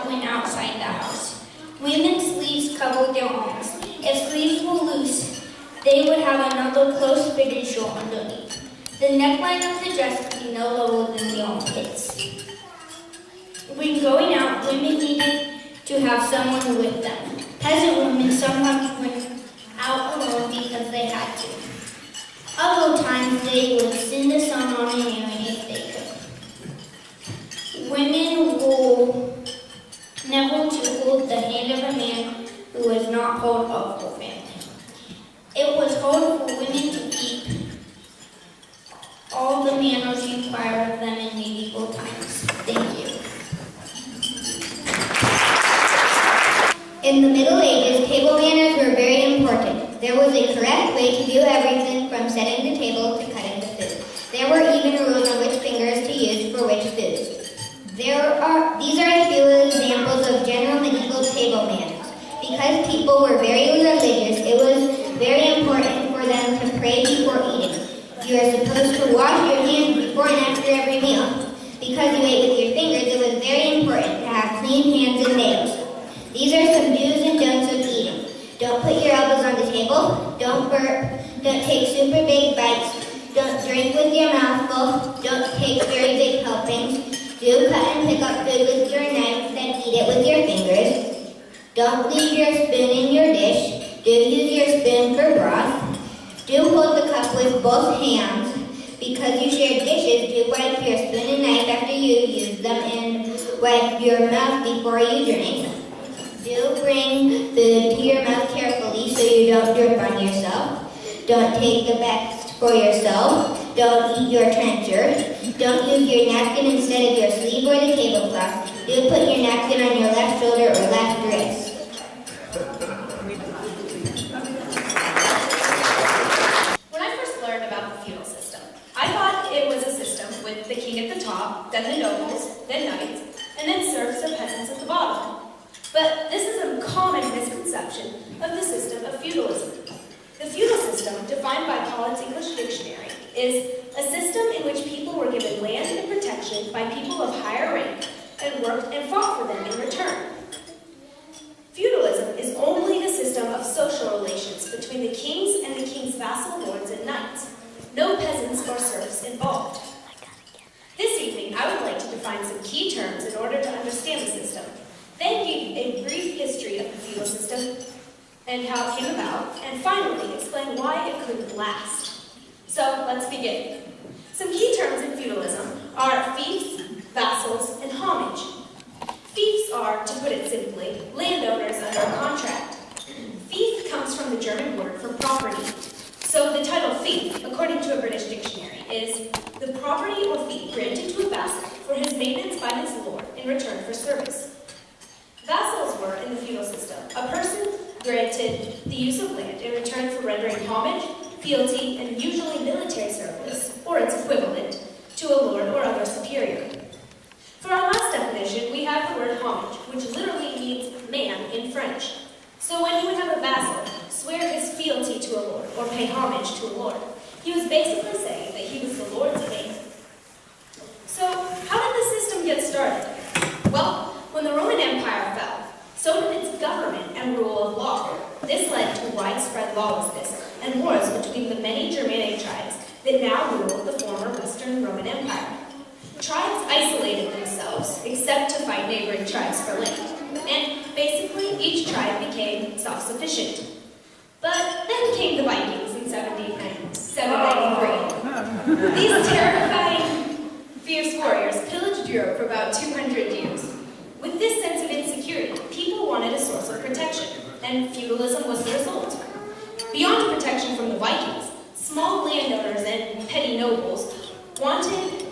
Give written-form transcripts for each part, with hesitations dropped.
Went outside the house. Women's sleeves covered their arms. If sleeves were loose, they would have another close-fitted short underneath. The neckline of the dress could be no lower than the armpits. When going out, women needed to have someone with them. Peasant women sometimes went out alone because they had to. Other times they would send the sun on an errand if they could. Women were never to hold the hand of a man who was not part of her family. It was hard for women to keep all the manners required of them in medieval times. Thank you. In the Middle Ages, table manners were very important. There was a correct way to do everything from setting the table to cutting the food. There were even rules on which fingers to use for which foods. These are a few examples of general medieval table manners. Because people were very religious, it was very important for them to pray before eating. You are supposed to wash your hands before and after every meal. Because you ate with your fingers, it was very important to have clean hands and nails. These are some do's and don'ts of eating. Don't put your elbows on the table. Don't burp. Don't take super big bites. Don't drink with your mouth full. Don't take very big helpings. Do cut and pick up food with your knife, then eat it with your fingers. Don't leave your spoon in your dish. Do use your spoon for broth. Do hold the cup with both hands. Because you share dishes, do wipe your spoon and knife after you use them and wipe your mouth before you drink. Do bring food to your mouth carefully so you don't drip on yourself. Don't take the best for yourself. Don't eat your trencher. Don't use your napkin instead of your sleeve or the tablecloth. Do put your napkin on your left shoulder or left wrist. When I first learned about the feudal system, I thought it was a system with the king at the top, then the nobles, then knights, and then serfs or peasants at the bottom. But this is a common misconception of the system of feudalism. The feudal system, defined by Pollard's English Dictionary, is a system in which people were given land and protection by people of higher rank and worked and fought for them in return. Feudalism is only the system of social relations between the kings and the king's vassal lords and knights. No peasants or serfs involved. This evening, I would like to define some key terms in order to understand the system, then give you a brief history of the feudal system and how it came about, and finally explain why it couldn't last. So let's begin. Some key terms in feudalism are fiefs, vassals, and homage. Fiefs are, to put it simply, landowners under a contract. Fief comes from the German word for property. So the title fief, according to a British dictionary, is the property or fief granted to a vassal for his maintenance by his lord in return for service. Vassals were, in the feudal system, a person granted the use of land in return for rendering homage, fealty, and usually military service, or its equivalent, to a lord or other superior. For our last definition, we have the word homage, which literally means man in French. So when you would have a vassal swear his fealty to a lord, or pay homage to a lord, he was basically saying that he was the lord's king. So how did the system get started? Well, when the Roman Empire fell, so did its government and rule of law. This led to widespread lawlessness and wars between the many Germanic tribes that now ruled the former Western Roman Empire. Tribes isolated themselves, except to fight neighboring tribes for land, and basically each tribe became self-sufficient. But then came the Vikings in 793. These terrifying, fierce warriors pillaged Europe for about 200 years. With this sense of insecurity, people wanted a source of protection, and feudalism was the result. Beyond protection from the Vikings, small landowners and petty nobles wanted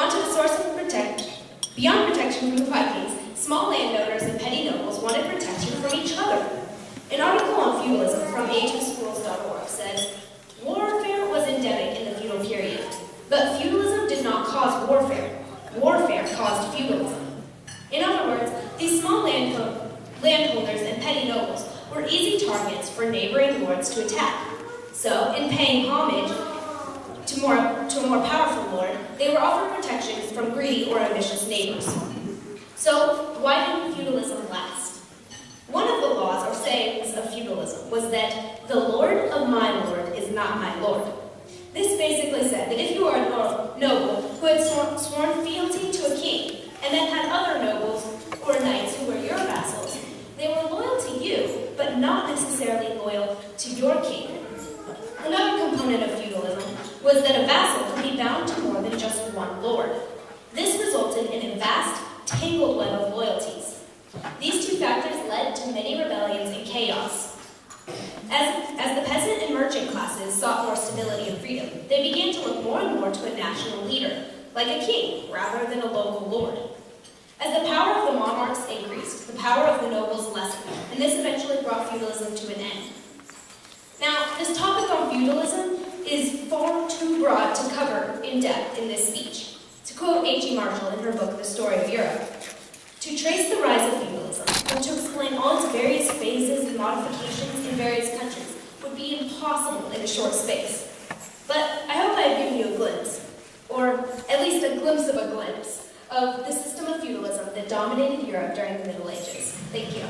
a source of protection. Beyond protection from the Vikings, small landowners and petty nobles wanted protection from each other. An article on feudalism from ageofschools.org says, warfare was endemic in the feudal period, but feudalism did not cause warfare. Warfare caused feudalism. In other words, these small landholders and petty nobles were easy targets for neighboring lords to attack. So, in paying homage, to a more powerful lord, they were offered protection from greedy or ambitious neighbors. So, why didn't feudalism last? One of the laws or sayings of feudalism was that the lord of my lord is not my lord. This basically said that if you are a noble who had sworn fealty to a king and then had other nobles or knights who were your vassals, they were loyal to you, but not necessarily loyal to your king. Another component of feudalism was that a vassal could be bound to more than just one lord. This resulted in a vast, tangled web of loyalties. These two factors led to many rebellions and chaos. As the peasant and merchant classes sought more stability and freedom, they began to look more and more to a national leader, like a king, rather than a local lord. As the power of the monarchs increased, the power of the nobles lessened, and this eventually brought feudalism to an end. Now, this topic on feudalism is far too broad to cover in depth in this speech. To quote H.E. Marshall in her book, The Story of Europe, to trace the rise of feudalism, or to explain all its various phases and modifications in various countries, would be impossible in a short space. But I hope I have given you a glimpse, or at least a glimpse of a glimpse, of the system of feudalism that dominated Europe during the Middle Ages. Thank you.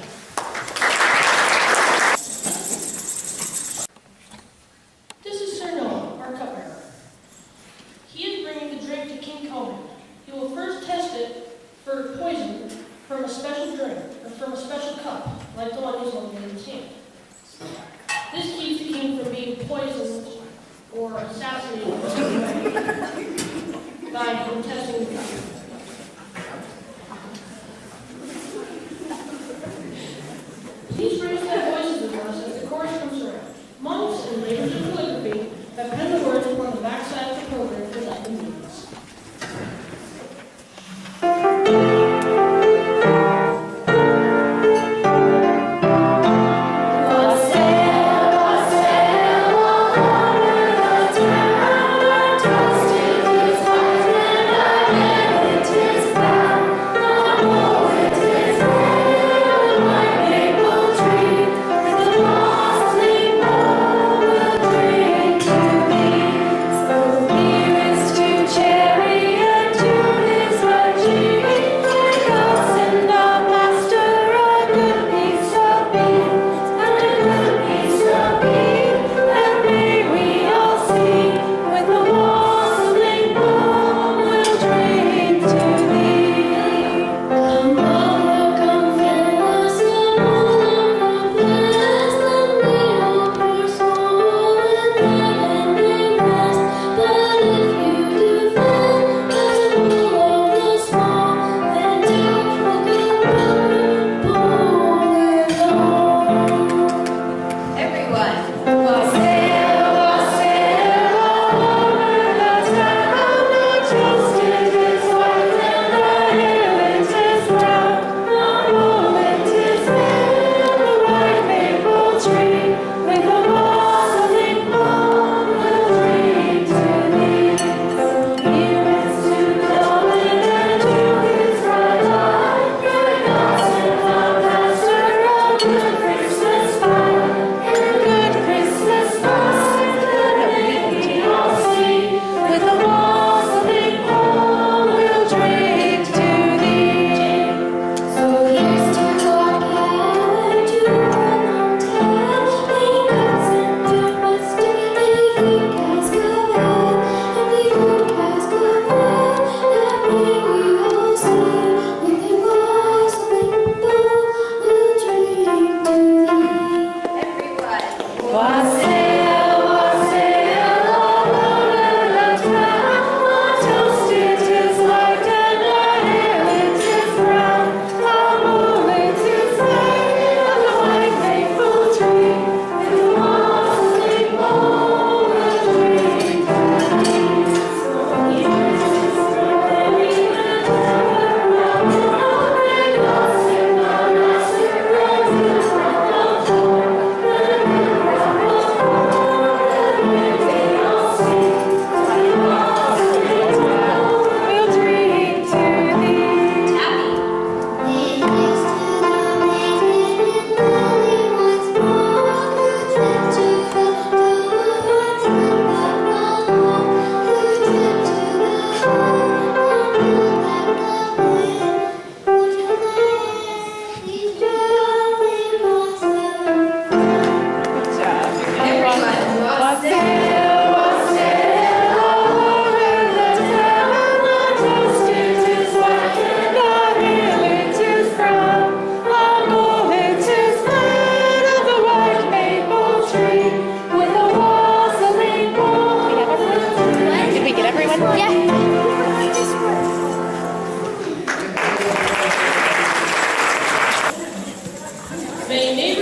This is Sir Noah, our cupbearer. He is bringing the drink to King Conan. He will first test it for poison from a special drink, or from a special cup, like the one he's holding in his hand. This keeps the king from being poisoned or assassinated in some way by him testing the cup. Please raise their voices with us as the chorus comes around. Monks and labors of calligraphy have penned the words upon the backside of the program for that convenience. Toasted his heart and I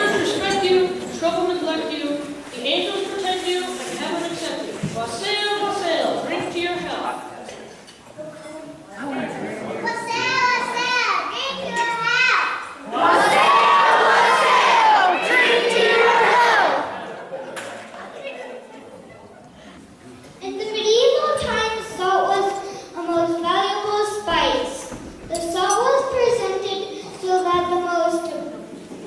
neighbors respect you, trouble neglect you, the angels protect you, and heaven accept you. Wassail, wassail, drink to your health. In the medieval times, salt was a most valuable spice. The salt was presented so that the most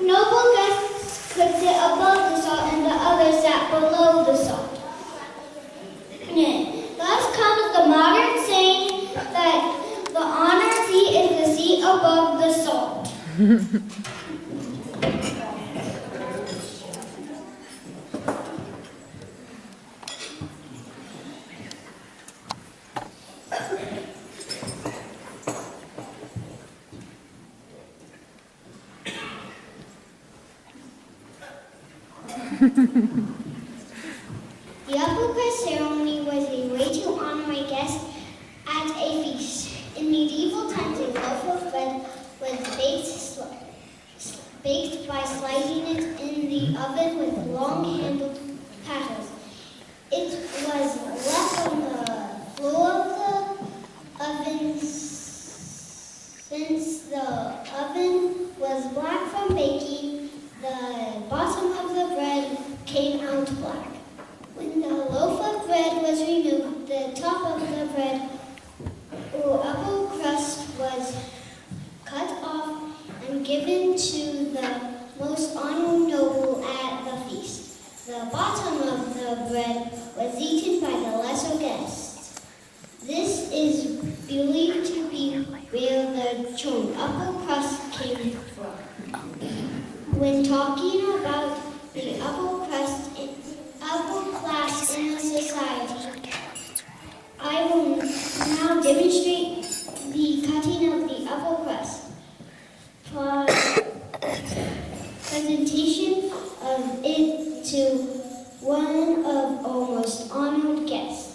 noble guests could sit above the salt and the others sat below the salt. Thus comes the modern saying that the honored seat is the seat above the salt. The apple crust ceremony was a way to honor a guest at a feast. In medieval times, a loaf of bread was baked by sliding it in the oven with long-handled paddles. It was left on the floor of the oven since the oven was black from baking. The bottom of the bread came out black. When the loaf of bread was removed, the top of the bread or apple crust was cut off and given to the most honored noble at the feast. The bottom of the bread was eaten by the lesser guests. This is believed to be where the term apple crust came from. When talking about the upper class in a society, I will now demonstrate the cutting of the upper crust. Presentation of it to one of our most honored guests.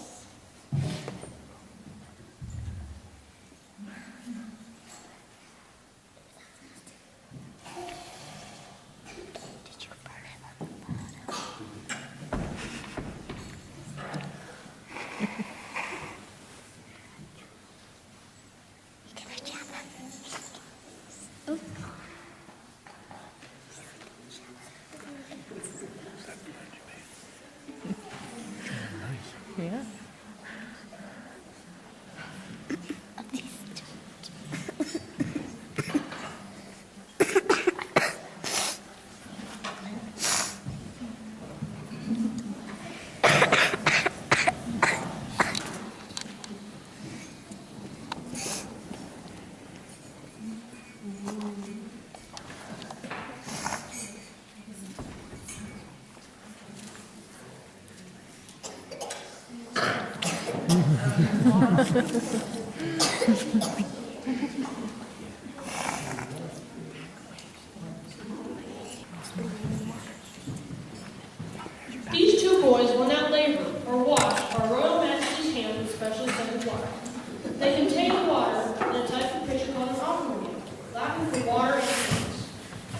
Yeah. These two boys will not labor or wash our Royal Majesty's hands with specially scented water. They contain the water in a type of pitcher called an aquamarine, Latin for water and hands.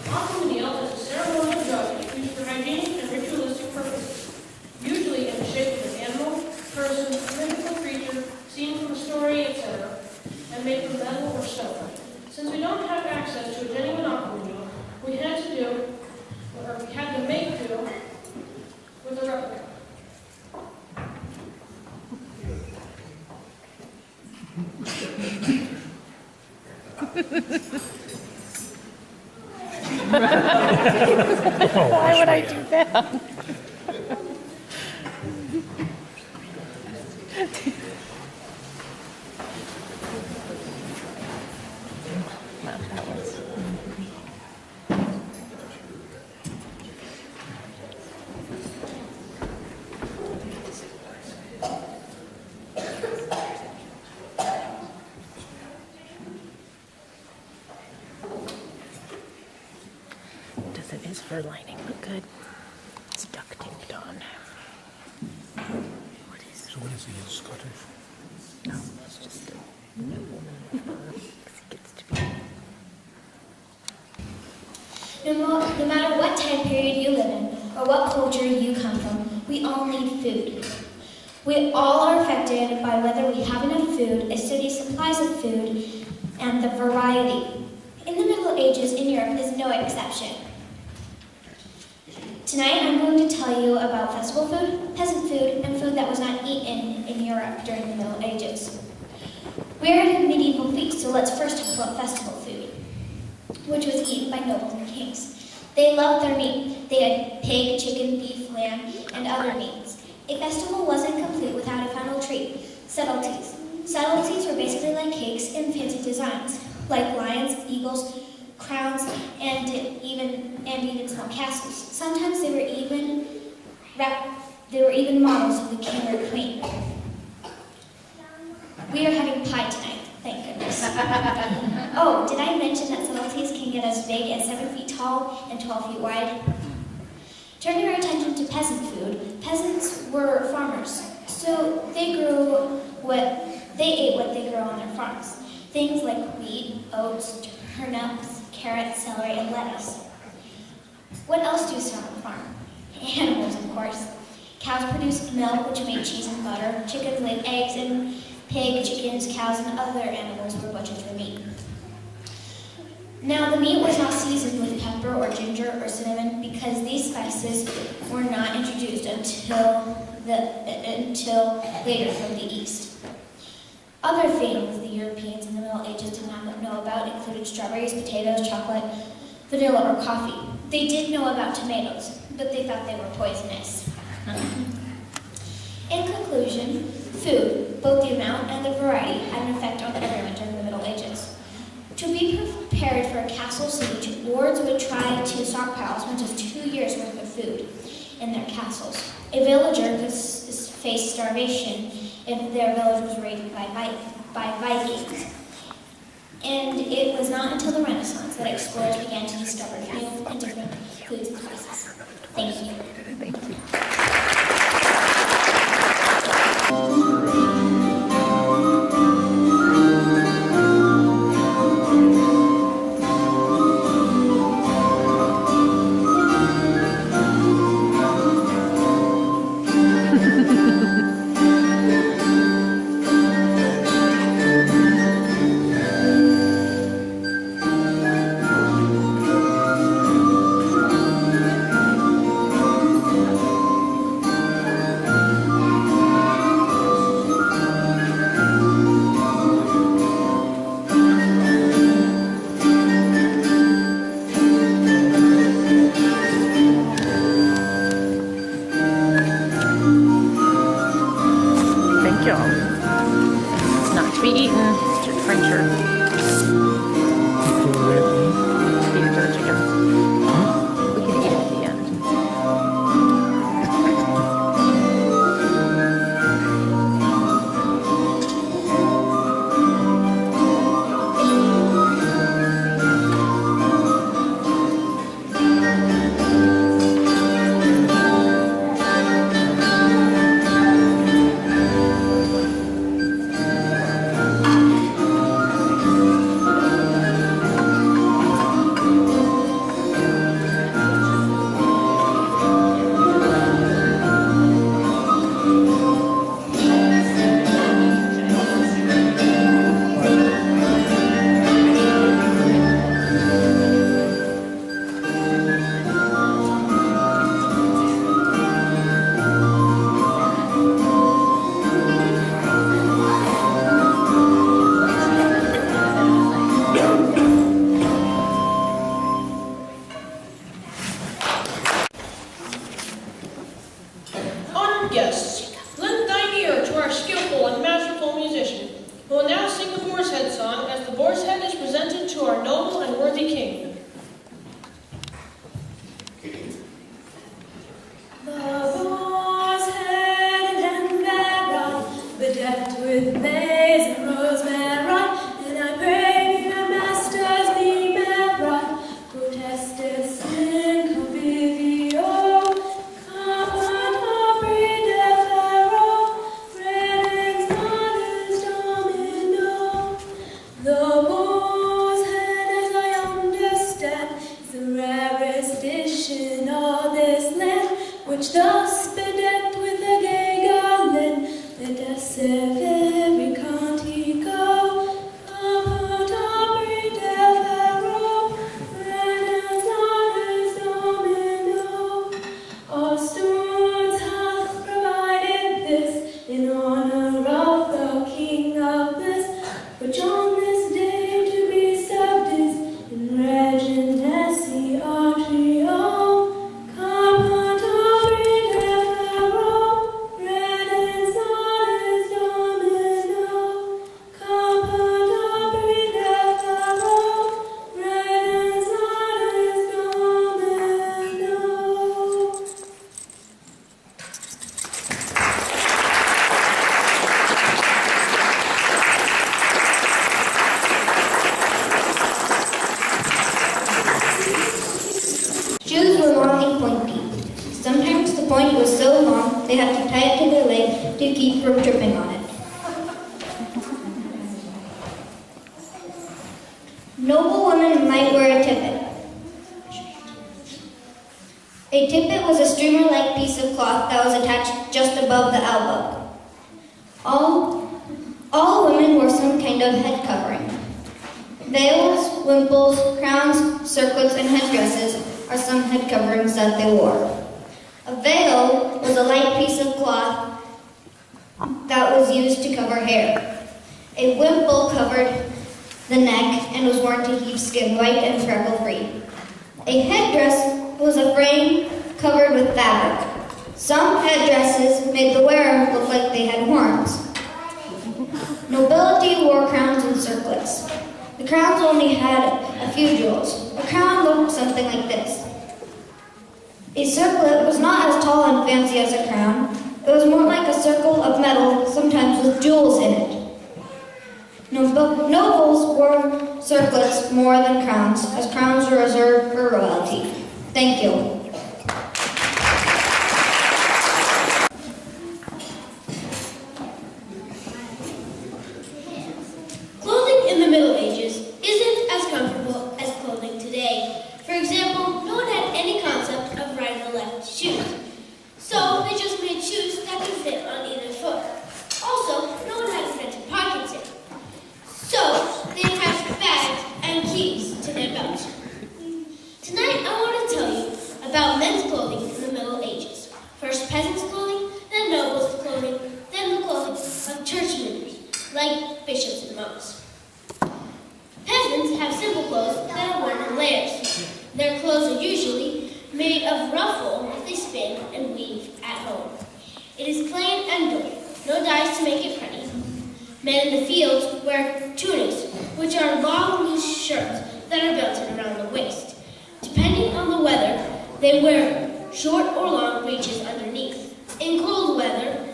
An aquamarine is a ceremonial drug used for hygienic and ritualistic purposes, usually in the shape of an animal, person, mythical creature, seen from a story, etc., and made from metal or stone. Since we don't have access to a genuine aquamarine, we had to make do with a replica. Why would I do that? Doesn't his fur lining look good? It's duct taped on. What is it? So what is he, a Scottish? No, it's just a nobleman fur. 'Cause he gets to be. No matter what type or what culture you come from, we all need food. We all are affected by whether we have enough food, a steady supplies of food, and the variety. In the Middle Ages in Europe is no exception. Tonight I'm going to tell you about festival food, peasant food, and food that was not eaten in Europe during the Middle Ages. We are in a medieval feast, so let's first talk about festival food, which was eaten by nobles and kings. They loved their meat. They had pig, chicken, beef, lamb, and other meats. A festival wasn't complete without a final treat, subtleties. Subtleties were basically like cakes in fancy designs, like lions, eagles, crowns, and even small castles. Sometimes they were even models of the king or queen. We are having pie tonight, thank goodness. Oh, did I mention that subtleties can get as big as 7 feet tall and 12 feet wide? Turning our attention to peasant food, peasants were farmers, so they ate what they grew on their farms. Things like wheat, oats, turnips, carrots, celery, and lettuce. What else do you sell on the farm? Animals, of course. Cows produced milk, which made cheese and butter. Chickens laid eggs, and pig, chickens, cows, and other animals were butchered for meat. Now, the meat was not seasoned with pepper or ginger or cinnamon because these spices were not introduced until later from the East. Other things the Europeans in the Middle Ages did not know about included strawberries, potatoes, chocolate, vanilla, or coffee. They did know about tomatoes, but they thought they were poisonous. In conclusion, food, both the amount and the variety, had an effect on everyone during the Middle Ages. To be prepared for a castle siege, lords would try to stockpile as much as 2 years' worth of food in their castles. A villager could face starvation if their village was raided by Vikings. And it was not until the Renaissance that explorers began to discover new and different foods and spices. Thank you. Thank you. which thus bedecked with a gay garland, let us serve every county go. About every devil, and honors domino. Our stewards hath provided this in honor of the King of bliss, which on this day to be served is in regency our trio. Shoes were long and pointy. Sometimes the point was so long they had to tie it to their leg to keep from tripping on it. Noble women might wear a tippet. A tippet was a streamer-like piece of cloth that was attached just above the elbow. All women wore some kind of head covering. Veils, wimples, crowns, circlets, and headdresses are some head coverings that they wore. A veil was a light piece of cloth that was used to cover hair. A wimple covered the neck and was worn to keep skin white and freckle-free. A headdress was a frame covered with fabric. Some headdresses made the wearer look like they had horns. Nobility wore crowns and circlets. The crowns only had a few jewels. A crown looked something like this. A circlet was not as tall and fancy as a crown. It was more like a circle of metal, sometimes with jewels in it. Nobles wore circlets more than crowns, as crowns were reserved for royalty. Thank you. Clothing in the Middle Ages isn't as comfortable as clothing today. For example, no one had any concept of right or left shoes. So they just made shoes that could fit on either foot. Also, no one had invented pockets yet. So they attached bags and keys to their belts. Tonight I want to tell you about men's clothing in the Middle Ages. First peasants' clothing, then nobles' clothing, then the clothing of church members, like bishops and monks. Peasants have simple clothes that are worn in layers. Their clothes are usually made of rough wool they spin and weave at home. It is plain and dull, no dyes to make it pretty. Men in the fields wear tunics, which are long loose shirts that are belted around the waist. Depending on the weather, they wear short or long breeches underneath. In cold weather,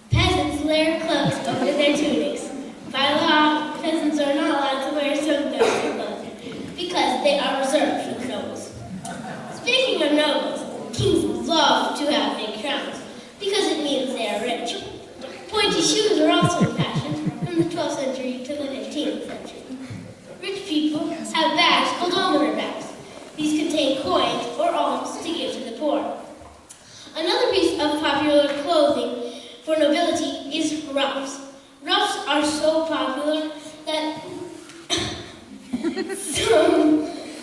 peasants layer cloaks over their tunics. By law, peasants are not allowed to wear some types of clothes because they are reserved for the nobles. Speaking of nobles, kings love to have big crowns because it means they are rich. Pointy shoes are also in fashion from the 12th century to the 15th century. Rich people have bags called almoner bags. These contain coins or alms to give to the poor. Another piece of popular clothing for nobility is ruffs. Ruffs are so popular that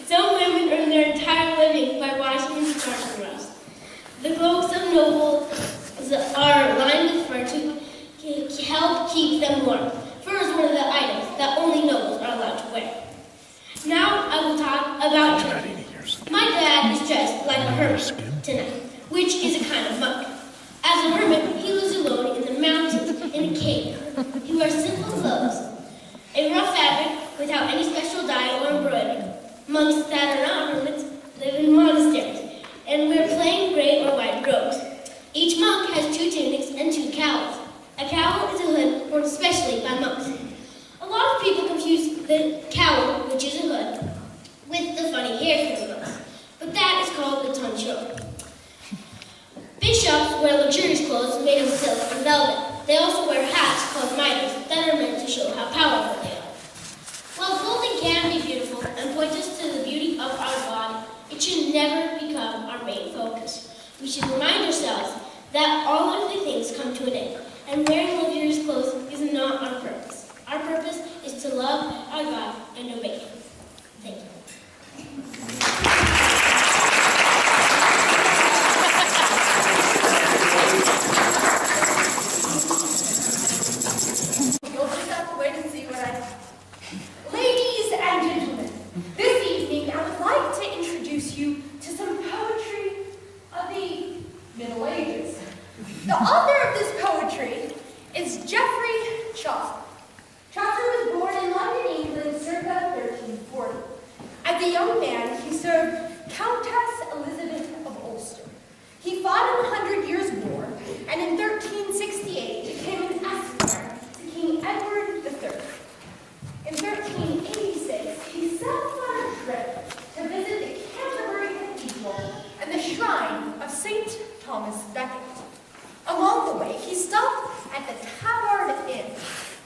some women earn their entire living by washing and starching ruffs. The cloaks of nobles are lined with fur to help keep them warm. Fur is one of the items that only nobles are allowed to wear. Now I will talk about turkey. My dad is dressed like a hermit tonight, which is a kind of monk. As a hermit, he lives alone in the mountains in a cave. He wears simple clothes, a rough fabric without any special dye or embroidery. Monks that are not hermits live in monasteries and wear plain gray or white robes. Each monk has 2 tunics and 2 cowls. A cowl is a hood worn especially by monks. A lot of people confuse the cowl, which is a hood, with the funny hair for the monks, but that is called the tonsure. Bishops wear luxurious clothes made of silk and velvet. They also wear hats called mitres that are meant to show how powerful they are. While clothing can be beautiful and point us to the beauty of our body, it should never become our main focus. We should remind ourselves that all earthly things come to an end, and wearing luxurious clothes is not our purpose. Our purpose is to love our God and obey Him. Thank you. You'll just have to wait and see what I... Ladies and gentlemen, this evening I would like to introduce you to some poetry of the Middle Ages. The author of this poetry is Geoffrey Chaucer. Chaucer was born in London, England, circa 1340. As a young man, he served Countess Elizabeth of Ulster. He fought in the 100 Years' War, and in 1368 became an esquire to King Edward III. In 1386, he set out on a trip to visit the Canterbury Cathedral and the shrine of St. Thomas Becket. Along the way, he stopped at the Tabard Inn,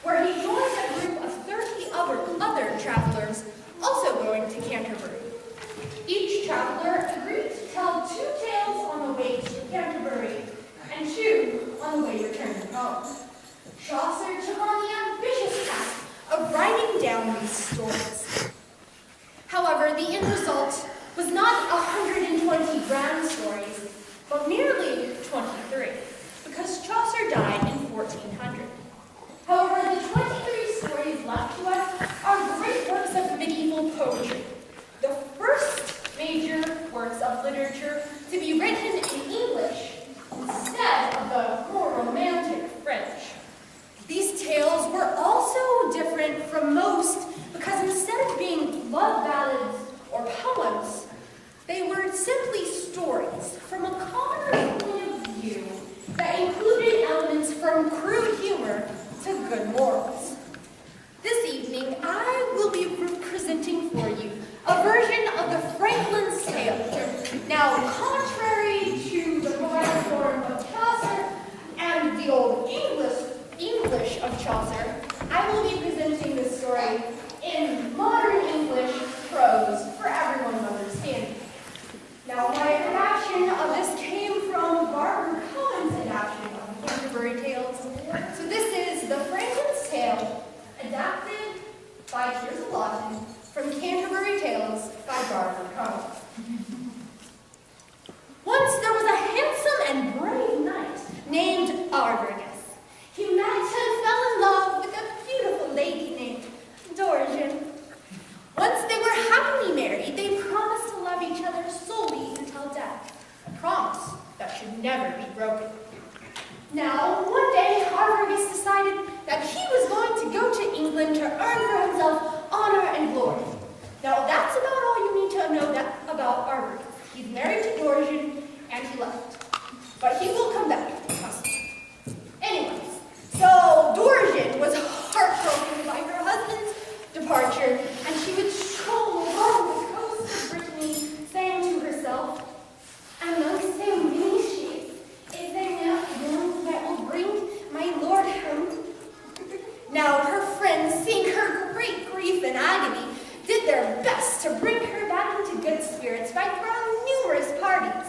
where he joined a group of 30 other travelers also going to Canterbury. Each traveler agreed to tell 2 tales on the way to Canterbury and 2 on the way returning home. Chaucer took on the ambitious task of writing down these stories. However, the end result was not 120 grand stories, but merely 23, because Chaucer died in 1400. However, the 23 stories left to us are great works of medieval poetry, the first major works of literature to be written in English instead of the more romantic French. These tales were also different from most because instead of being love ballads or poems, they were simply stories from a common point of view that included elements from crude humor to good morals. This evening, I will be presenting for you a version of the Franklin's Tale. Now, contrary to the modern form of Chaucer and the old English of Chaucer, I will be presenting this story in modern English prose for everyone's understanding. Now, my adaptation of this came from Barbara Cohen's adaptation of the Canterbury Tales. So this is the Franklin's Tale, adapted by Tears of Lawton from Canterbury Tales by Barbara Cohen. Once there was a handsome and brave knight named Arbergus. He met and fell in love with a beautiful lady named Dorigen. Once they were happily married, they promised to love each other solely until death, a promise that should never be broken. Now, one day, Arbergus decided that he was going to go to England to earn for himself honor and glory. Now, that's about all you need to know about Arbergus. He's married to Dorigen, and he left. But he will come back, trust me. Anyways, so Dorigen was heartbroken by her husband's departure, and she would stroll along the coast of Brittany, saying to herself, "Amongst so many ships, is there not one that will bring my lord home?" Now her friends, seeing her great grief and agony, did their best to bring her back into good spirits by throwing numerous parties.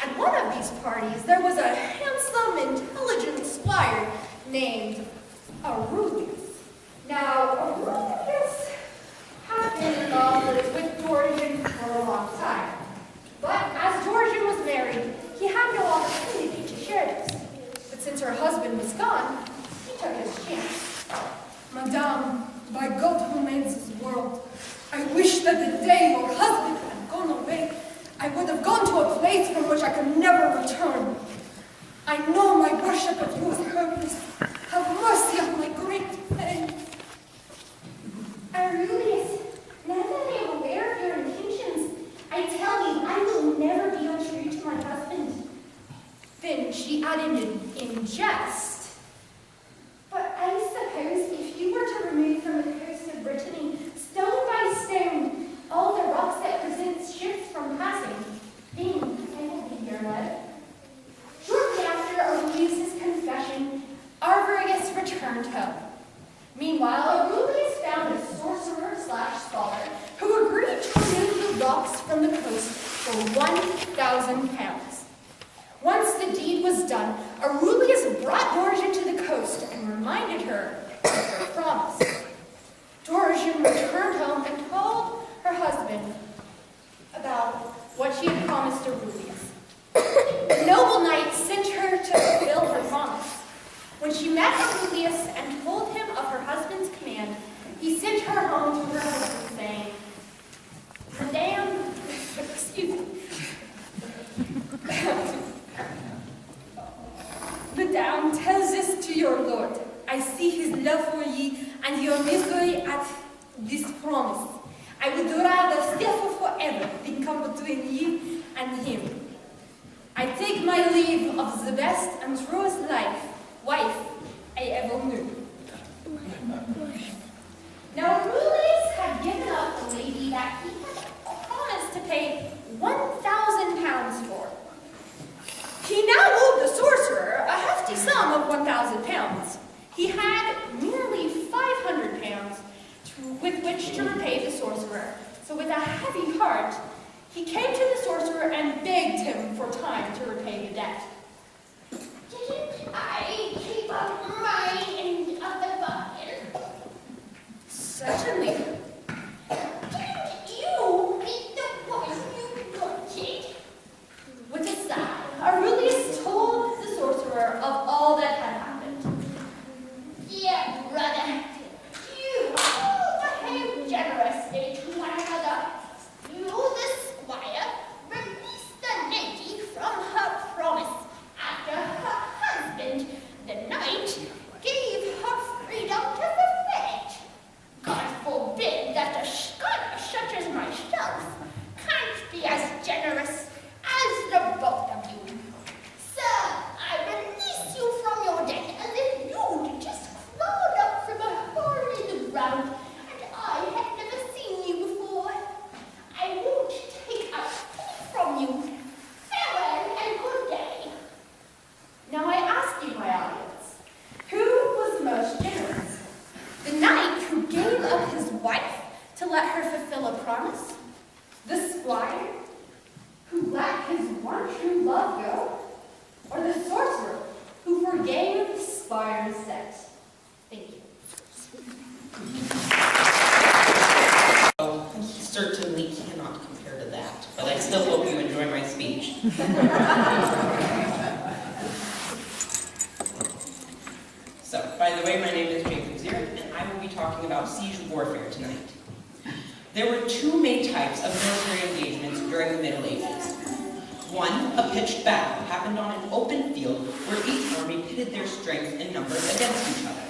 At one of these parties, there was a handsome, intelligent squire named Aurelius. Now, Aurelius had been in love with Dorigen for a long time. But as Dorigen was married, he had no opportunity to share this. But since her husband was gone, he took his chance. Madame, by God who made this world, I wish that the day your husband had gone away, I would have gone to a place from which I could never return. I know my worship of you is hopeless. Have mercy on my great pain. Aurelius, now that I am aware of your intentions, I tell you, I will never be untrue to my husband. Then she added in jest, But I suppose if you were to remove from the coast of Brittany, stone by stone, all the rocks that present ships from passing, then I will be your love. Shortly after Aurelius' confession, Arbergus returned home. Meanwhile, Aurelius found a sorcerer/scholar who agreed to remove the rocks from the coast for 1,000 pounds. Once the deed was done, Aurelius brought Dorigen to the coast and reminded her of her promise. Dorigen returned home and told her husband about what she had promised Aurelius. The noble knight sent her to fulfill her promise. When she met Aurelius and told him of her husband's command, he sent her home to her husband, saying, Madame tells this to your lord. I see his love for ye and your misery at this promise. I would rather therefore forever than come between ye and him. I take my leave of the best and truest wife I ever knew. Now Aurelius had given up a lady that he had promised to pay 1,000 pounds for. He now owed the sorcerer a hefty sum of 1,000 pounds. He had nearly 500 pounds with which to repay the sorcerer. So with a heavy heart, he came to the sorcerer and begged him for time to repay the debt. Didn't I keep up my end of the bargain? Certainly. Didn't you get the poison you wanted? With a sigh, Aurelius told the sorcerer of all that had happened. Dear brother, you all behave generously to one another. You, the squire, released the lady from her promise after her husband, the knight, gave her freedom to fulfill it. God forbid that a scholar such as myself can't be as generous as the both of you. Sir, I release you from your debt as if you'd just crawled up from a hole in the ground and I had never seen you before. I won't take a penny from you. Farewell and good day. Now I ask you, my audience, who was the most generous? The knight who gave up his wife to let her fulfill a promise? The squire who let his one true love go? Or the sorcerer who forgave the squire's debt? Thank you. Oh, certainly cannot compare to that, but I still hope you enjoy my speech. So, by the way, my name is Jacob Ziert, and I will be talking about siege warfare tonight. There were two main types of military engagements during the Middle Ages. One, a pitched battle, happened on an open field where each army pitted their strength and numbers against each other.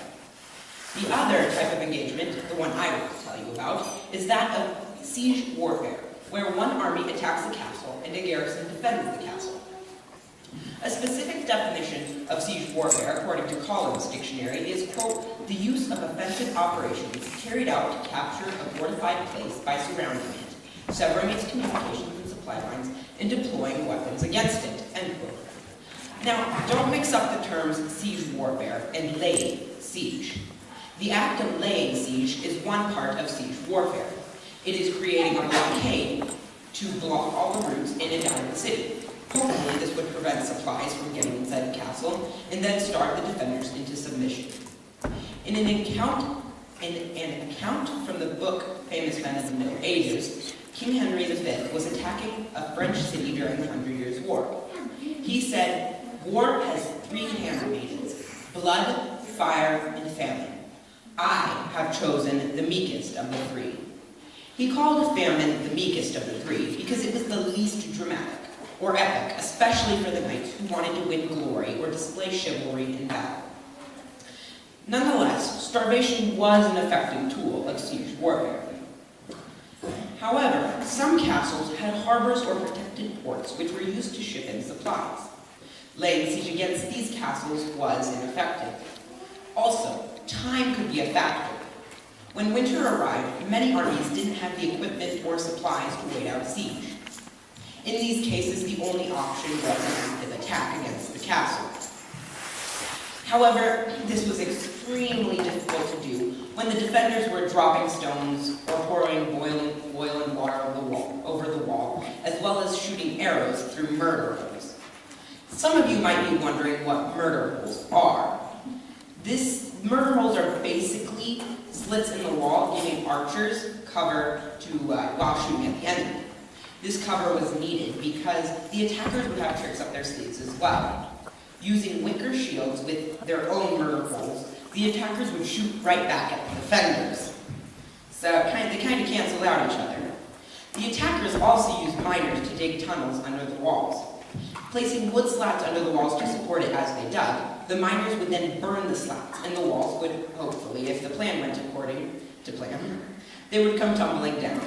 The other type of engagement, the one I will tell you about, is that of siege warfare, where one army attacks a castle and a garrison defends the castle. A specific definition of siege warfare, according to Collins' dictionary, is, quote, the use of offensive operations carried out to capture a fortified place by surrounding it, severing its communications and supply lines, and deploying weapons against it, end quote. Now, don't mix up the terms siege warfare and laying siege. The act of laying siege is one part of siege warfare. It is creating a blockade to block all the routes in and out of the city. Hopefully, this would prevent supplies from getting inside the castle and then starve the defenders into submission. In an account from the book Famous Men of the Middle Ages, King Henry V was attacking a French city during the 100 Years' War. He said, "War has three handmaidens, blood, fire, and famine. I have chosen the meekest of the three." He called famine the meekest of the three because it was the least dramatic or epic, especially for the knights who wanted to win glory or display chivalry in battle. Nonetheless, starvation was an effective tool of siege warfare. However, some castles had harbors or protected ports which were used to ship in supplies. Laying siege against these castles was ineffective. Also, time could be a factor. When winter arrived, many armies didn't have the equipment or supplies to wait out a siege. In these cases, the only option was an active attack against the castle. However, this was extremely difficult to do when the defenders were dropping stones or pouring boiling water over the wall, as well as shooting arrows through murder holes. Some of you might be wondering what murder holes are. Murder holes are basically slits in the wall, giving archers cover while shooting at the enemy. This cover was needed because the attackers would have tricks up their sleeves as well. Using wicker shields with their own murder holes, the attackers would shoot right back at the defenders. So they kind of canceled out each other. The attackers also used miners to dig tunnels under the walls. Placing wood slats under the walls to support it as they dug, the miners would then burn the slats, and the walls would, hopefully, if the plan went according to plan, they would come tumbling down.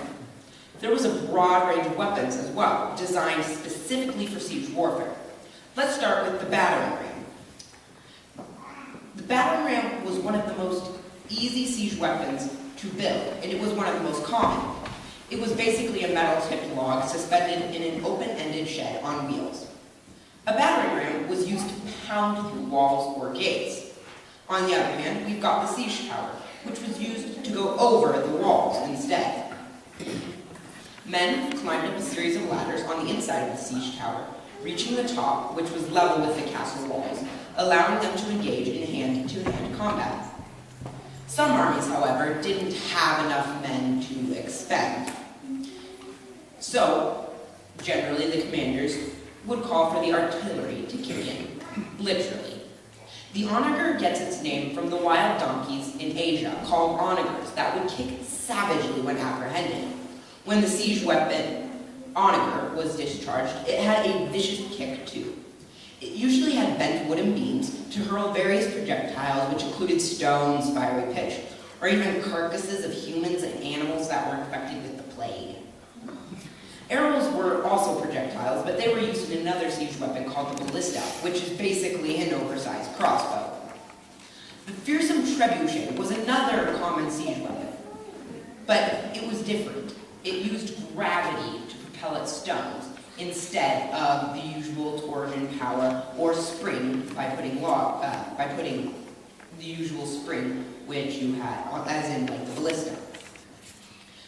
There was a broad range of weapons as well, designed specifically for siege warfare. Let's start with the battering ram. The battering ram was one of the most easy siege weapons to build, and it was one of the most common. It was basically a metal-tipped log suspended in an open-ended shed on wheels. A battering ram was used to pound through walls or gates. On the other hand, we've got the siege tower, which was used to go over the walls instead. Men climbed up a series of ladders on the inside of the siege tower, reaching the top, which was level with the castle walls, allowing them to engage in hand-to-hand combat. Some armies, however, didn't have enough men to expend. So, generally the commanders would call for the artillery to kick in, literally. The onager gets its name from the wild donkeys in Asia called onagers that would kick savagely when apprehended. When the siege weapon onager was discharged, it had a vicious kick too. It usually had bent wooden beams to hurl various projectiles, which included stones, fiery pitch, or even carcasses of humans and animals that were infected with the plague. Arrows were also projectiles, but they were used in another siege weapon called the ballista, which is basically an oversized crossbow. The fearsome trebuchet was another common siege weapon, but it was different. It used gravity to propel its stones, instead of the usual torsion power or spring by putting the usual spring which you had, as in like the ballista.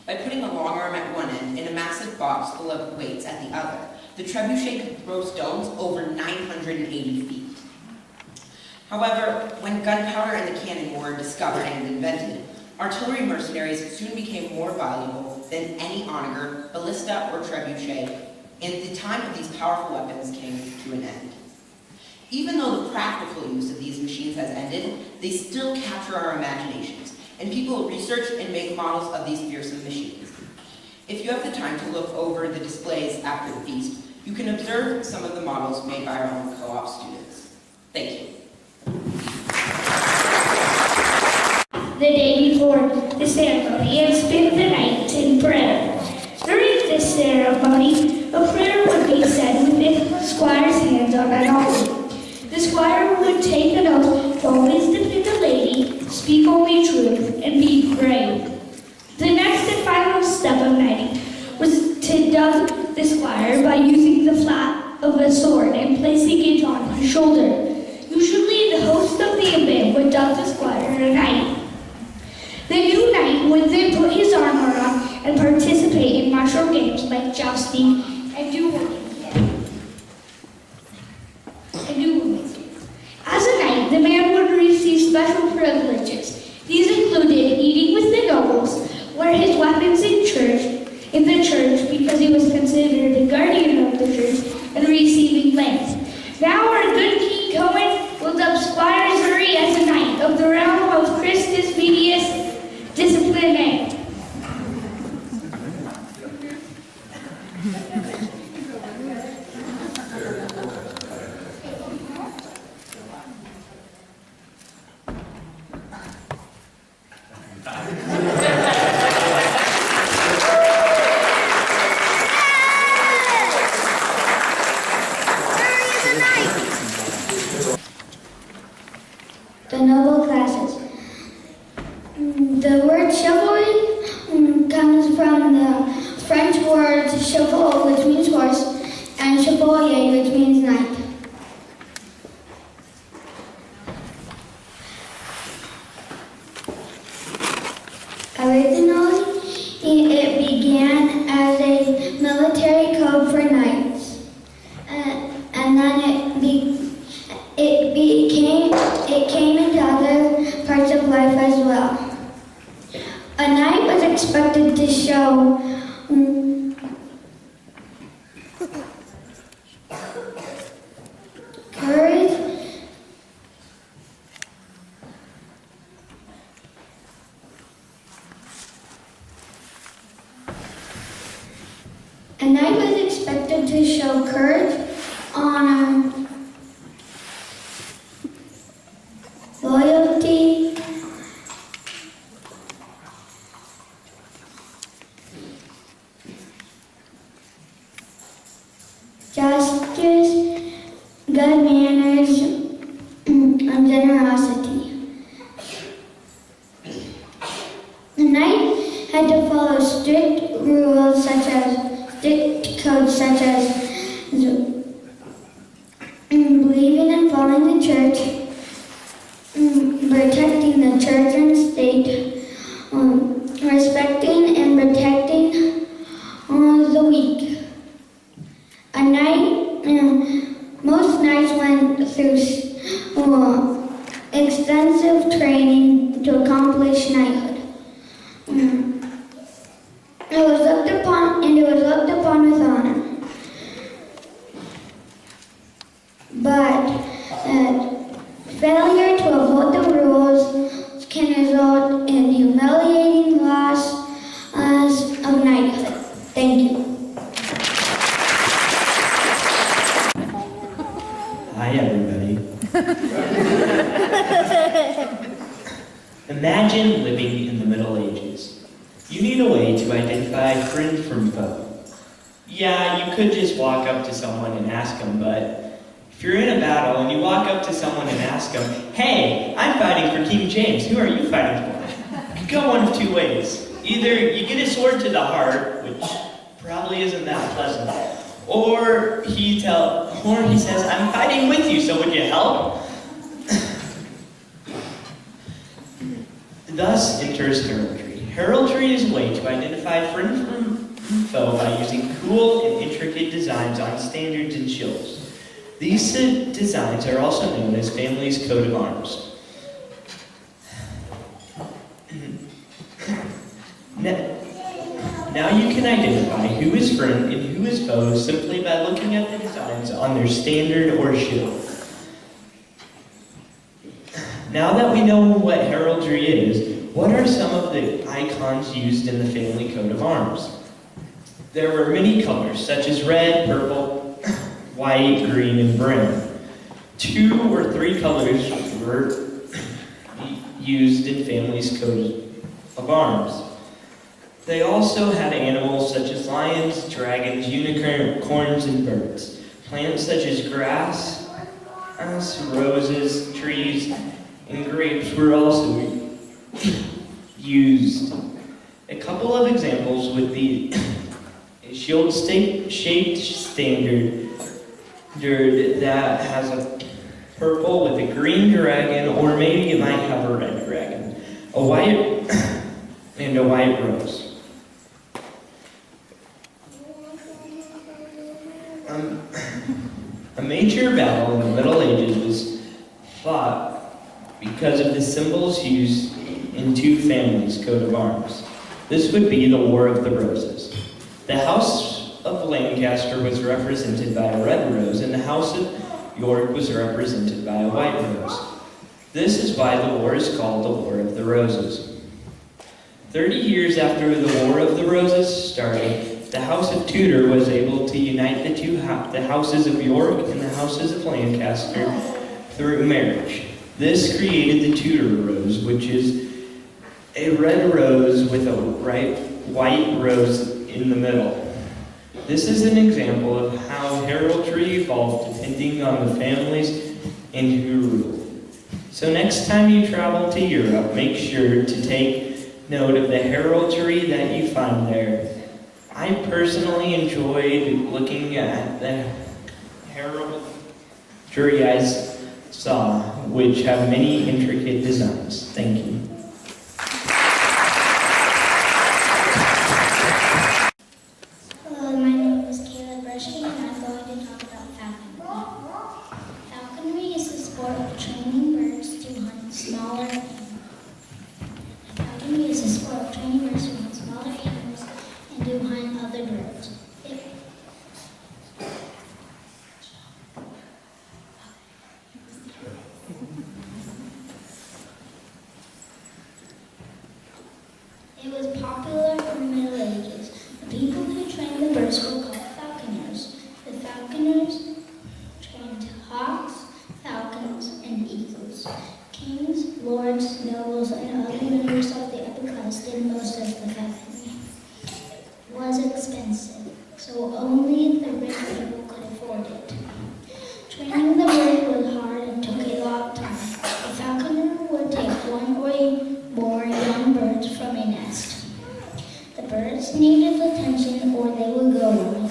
By putting a long arm at one end and a massive box full of weights at the other, the trebuchet could throw stones over 980 feet. However, when gunpowder and the cannon were discovered and invented, artillery mercenaries soon became more valuable than any onager, ballista, or trebuchet, and the time of these powerful weapons came to an end. Even though the practical use of these machines has ended, they still capture our imaginations, and people research and make models of these fearsome machines. If you have the time to look over the displays after the feast, you can observe some of the models made by our own co-op students. Thank you. The day before the ceremony and spend the night in prayer. During this ceremony, a prayer would be said with the squire's hands on an altar. The squire would take an oath to always defend the lady, speak only truth, and be brave. The next and final step of knighting was to dub the squire by using the flat of a sword and placing it on his shoulder. Usually, the host of the event would dub the squire a knight. The new knight would then put his armor on and participate in martial games like jousting and dueling. As a knight, the man would receive special privileges. These included eating with the nobles, wear his weapons in the church because he was considered the guardian of the church, and receiving lands. Now our good King Cohen will dub Squire Zuri as a knight of the realm of Christus Medius Discipline. The noble classes. The word chivalry comes from the French word cheval, which means horse, and chevalier, which means knight. Originally, it began as a military code for knights, and then it became It came into other parts of life as well. A knight was expected to show courage, honor, loyalty, justice, good manners, and generosity. The knight had to follow strict rules strict codes such as believing and following the church, protecting the church and state, respecting and protecting the weak. A knight, most knights went through extensive training to accomplish knighthood. It was looked upon with honor. But failure to uphold the rules can result in humiliating loss of knighthood. Thank you. Hi, everybody. Imagine living in the Middle Ages. You need a way to identify friend from foe. Yeah, you could just walk up to someone and ask them, but if you're in a battle and you walk up to someone and ask them, "Hey, I'm fighting for King James. Who are you fighting for?" You could go one of two ways. Either you get a sword to the heart, which probably isn't that pleasant, or he says, "I'm fighting with you, so would you help?" Thus enters heraldry. Heraldry is a way to identify friend from foe by using cool and intricate designs on standards and shields. These designs are also known as family's coat of arms. Now you can identify who is friend and who is foe simply by looking at the designs on their standard or shield. Now that we know what heraldry is, what are some of the icons used in the family coat of arms? There were many colors, such as red, purple, white, green, and brown. 2 or 3 colors were used in families' coat of arms. They also had animals such as lions, dragons, unicorns, and birds. Plants such as grass, roses, trees, and grapes were also used. A couple of examples would be a shield-shaped standard that has a purple with a green dragon, or maybe it might have a red dragon, a white rose. A major battle in the Middle Ages was fought because of the symbols used in 2 families' coat of arms. This would be the War of the Roses. The House of Lancaster was represented by a red rose, and the House of York was represented by a white rose. This is why the war is called the War of the Roses. 30 years after the War of the Roses started, the House of Tudor was able to unite the houses of York and the houses of Lancaster through marriage. This created the Tudor rose, which is a red rose with a white rose in the middle. This is an example of how heraldry evolved depending on the families and who ruled. So next time you travel to Europe, make sure to take note of the heraldry that you find there. I personally enjoyed looking at the heraldry I saw, which have many intricate designs. Thank you. Hello, my name is Caleb Rushing, and I'm going to talk about falconry. Falconry is the sport of popular in the Middle Ages. The people who trained the birds were called falconers. The falconers trained hawks, falcons, and eagles. Kings, lords, nobles, and other members of the upper class did most of the falconry. It was expensive, so only the rich people could afford it. Training the bird was hard and took a long time. The falconer would take one or more young birds from a nest. The birds needed attention or they would go away.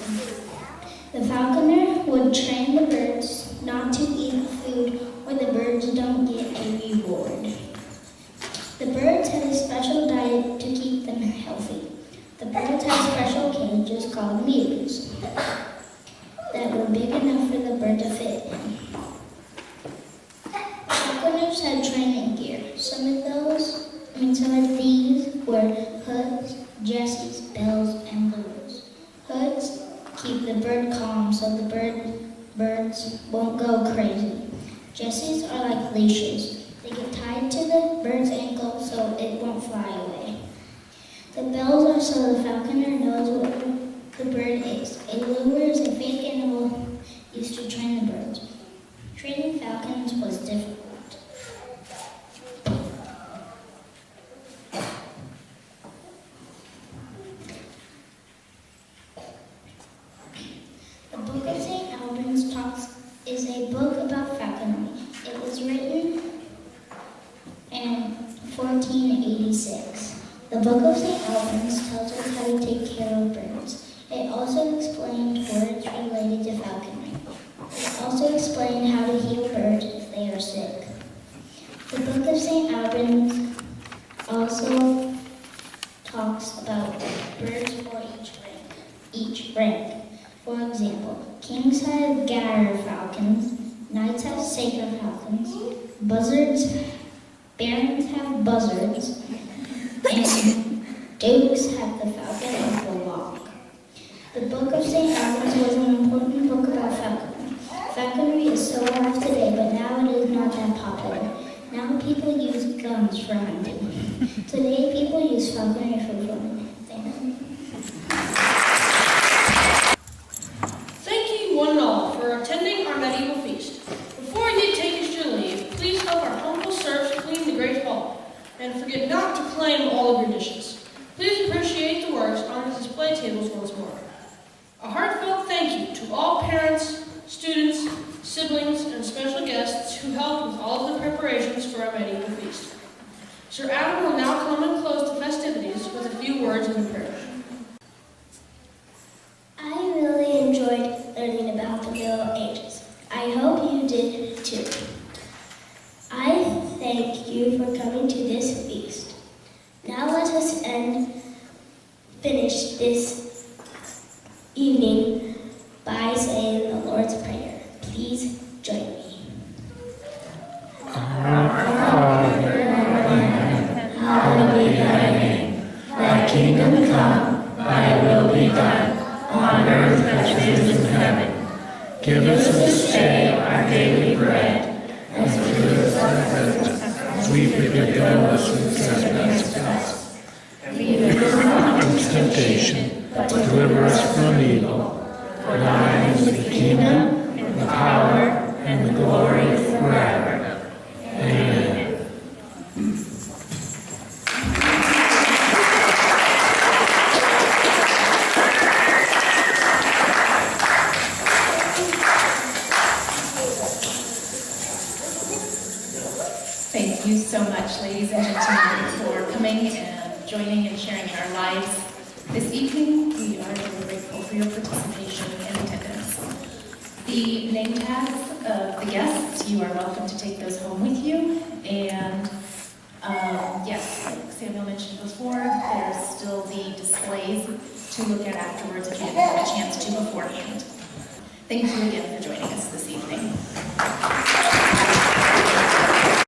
The falconer would train the birds not to eat food or the birds don't get a reward. The birds had a special diet to keep them healthy. The birds had special cages called mews that were big enough for the bird to fit in. Falconers had training gear. Some of these were hoods, jesses, bells, and lures. Hoods keep the bird calm so the birds won't go crazy. Jesses are like leashes. They get tied to the bird's ankle so it won't fly away. The bells are so the falconer knows what the bird is. A lure is a fake animal used to train the birds. Training falcons was difficult. The Book of St. Albans is a book about falconry. It was written in 1486. The Book of St. Albans tells us how to take care of birds. It also explained words related to falconry. It also explained how to heal birds if they are sick. The Book of St. Albans also talks about birds for each rank. For example, kings have gatter falcons, knights have saker falcons, barons have buzzards, and dukes have the falcon and the hawk. The Book of St. Albans was an important book about falconry. Falconry is so alive today, but now it is not that popular. Now people use guns for hunting. Today people use falconry for fun. Thank you. Thank you one and all for attending our medieval feast. Before you take us your leave, please help our humble serfs clean the great hall, and forget not to claim all of your dishes. Please appreciate the works on the display tables once more. A heartfelt thank you to all parents, students, siblings, and special guests who helped with all of the preparations for our medieval feast. Sir Adam will now come and close the festivities with a few words in the prayer. I really enjoyed learning about the Middle Ages. I hope you did too. I thank you for coming to this feast. Now let us finish this evening by saying the Lord's Prayer. Please join me. Our Father, hallowed be thy name. Thy kingdom come, thy will be done, on earth as it is in heaven. Give us this day our daily bread, and forgive us our debts, as we forgive those who trespass against us. And lead us not into temptation, but deliver us from evil. For thine is the kingdom, and the power, and the glory forever. Amen. Thank you so much, ladies and gentlemen, for coming and joining and sharing in our lives. This evening, we are very grateful for your participation and attendance. The name tags of the guests, you are welcome to take those home with you. And yes, like Samuel mentioned before, there's still the displays to look at afterwards if you didn't have a chance to beforehand. Thank you again for joining.